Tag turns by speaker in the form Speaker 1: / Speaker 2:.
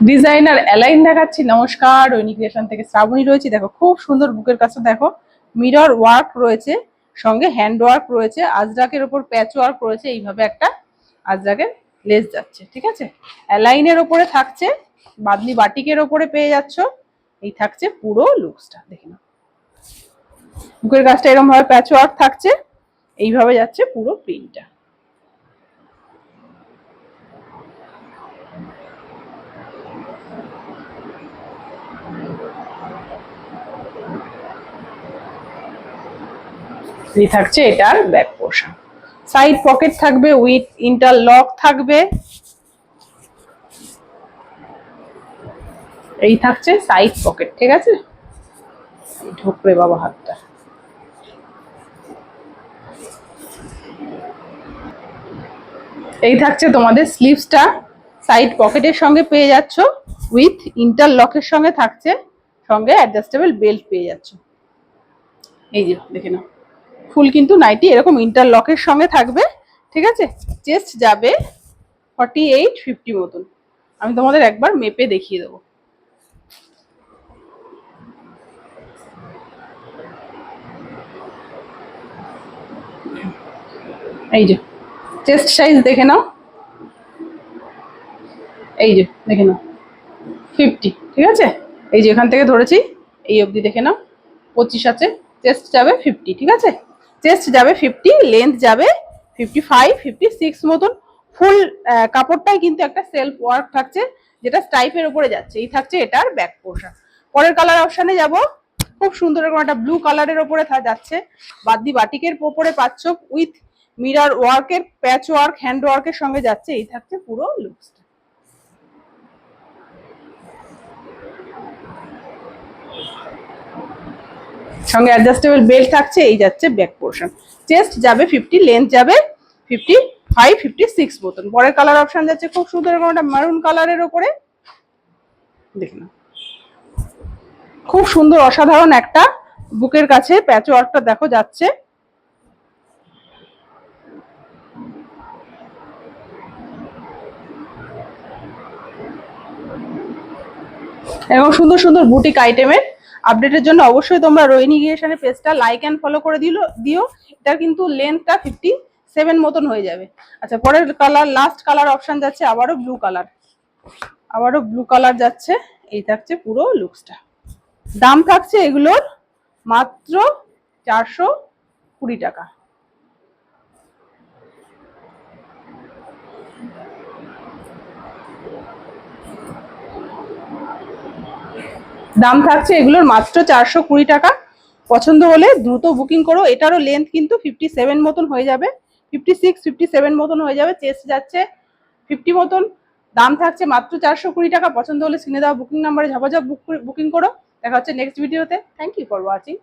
Speaker 1: Designer align দেখাচ্ছি। নমস্কার, দৈনিক ক্রিয়েশন থেকে শ্রাবণী রয়েছে। দেখো খুব সুন্দর বুকের কাছে দেখো মিরর ওয়ার্ক রয়েছে, সঙ্গে হ্যান্ড ওয়ার্ক রয়েছে, আজরাকের ওপর প্যাচ ওয়ার্ক রয়েছে। এইভাবে একটা আজরাকের লেস যাচ্ছে, ঠিক আছে। অ্যালাইনের ওপরে থাকছে, বাদলি বাটিকের ওপরে পেয়ে যাচ্ছ। এই থাকছে পুরো লুকসটা, দেখে নাও। বুকের কাছটা এরকম ভাবে প্যাচ ওয়ার্ক থাকছে, এইভাবে যাচ্ছে পুরো প্রিন্টটা। এই থাকছে এটার ব্যাক পোর্শন। সাইড পকেট থাকবে উইথ ইন্টারলক থাকবে। এই থাকছে সাইড পকেট, ঠিক আছে। ঢোকরে বাবা হাতটা। এই থাকছে তোমাদের স্লিভসটা, সাইড পকেটের সঙ্গে পেয়ে যাচ্ছ, উইথ ইন্টারলকের সঙ্গে থাকছে, সঙ্গে অ্যাডজাস্টেবল বেল্ট পেয়ে যাচ্ছ। এই যে দেখে নাও, ফুল কিন্তু নাইটি এরকম ইন্টারলকের সঙ্গে থাকবে, ঠিক আছে। চেস্ট যাবে 48-50 মতন। আমি তোমাদের একবার মেপে দেখিয়ে দেবো। এই যে চেস্ট সাইজ দেখে নাও, এই যে দেখে নাও 50, ঠিক আছে। এই যে এখান থেকে ধরেছি এই অবধি দেখে নাও 25 আছে, চেস্ট যাবে 50, ঠিক আছে। চেস্ট যাবে 50, লেন্থ যাবে 55-56 মতন। ফুল কাপড়টাই কিন্তু একটা সেলফ ওয়ার্ক থাকছে, যেটা স্টাইফের উপরে যাচ্ছে। এই থাকছে এটার ব্যাক পোর্শন। পরের কালার অপশনে যাব। খুব সুন্দর এরকম একটা ব্লু কালারের ওপরে যাচ্ছে, বাদলি বাটিকের ওপরে পাচ্ছ, উইথ মিরর ওয়ার্কের প্যাচ ওয়ার্ক হ্যান্ড ওয়ার্কের সঙ্গে যাচ্ছে। এই থাকছে পুরো লুকসটা। সঙ্গে অ্যাডজাস্টেবল বেল্ট থাকছে। এই যাচ্ছে ব্যাক পোর্শন। চেস্ট যাবে 50, লেন্থ যাবে 55-56 মতন। পরের কালার অপশন যাচ্ছে খুব সুন্দর এরকম একটা মারুন কালারের ওপরে, দেখে নাও। খুব সুন্দর অসাধারণ একটা বুকের কাছে প্যাচ ওয়ার্কটা দেখো যাচ্ছে। এবং সুন্দর সুন্দর বুটিক আইটেমের আপডেটের জন্য অবশ্যই তোমরা রোহিণী ক্রিয়েশনের পেজটা লাইক অ্যান্ড ফলো করে দিও। এটা কিন্তু লেন্থটা 57 মতন হয়ে যাবে। আচ্ছা, পরের কালার লাস্ট কালার অপশন যাচ্ছে আবারও ব্লু কালার, আবারও ব্লু কালার যাচ্ছে। এই থাকছে পুরো লুকসটা। দাম থাকছে এগুলোর মাত্র 420 টাকা। দাম থাকছে এগুলোর মাত্র 420 টাকা। পছন্দ হলে দ্রুত বুকিং করো। এটারও লেন্থ কিন্তু 57 মতন হয়ে যাবে, 56-57 মতন হয়ে যাবে। চেস্ট যাচ্ছে 50 মতন। দাম থাকছে মাত্র 420 টাকা। পছন্দ হলে স্ক্রিনে দেওয়া বুকিং নাম্বারে ঝপাঝপ বুকিং করো। দেখা হচ্ছে নেক্সট ভিডিওতে। Thank you for watching.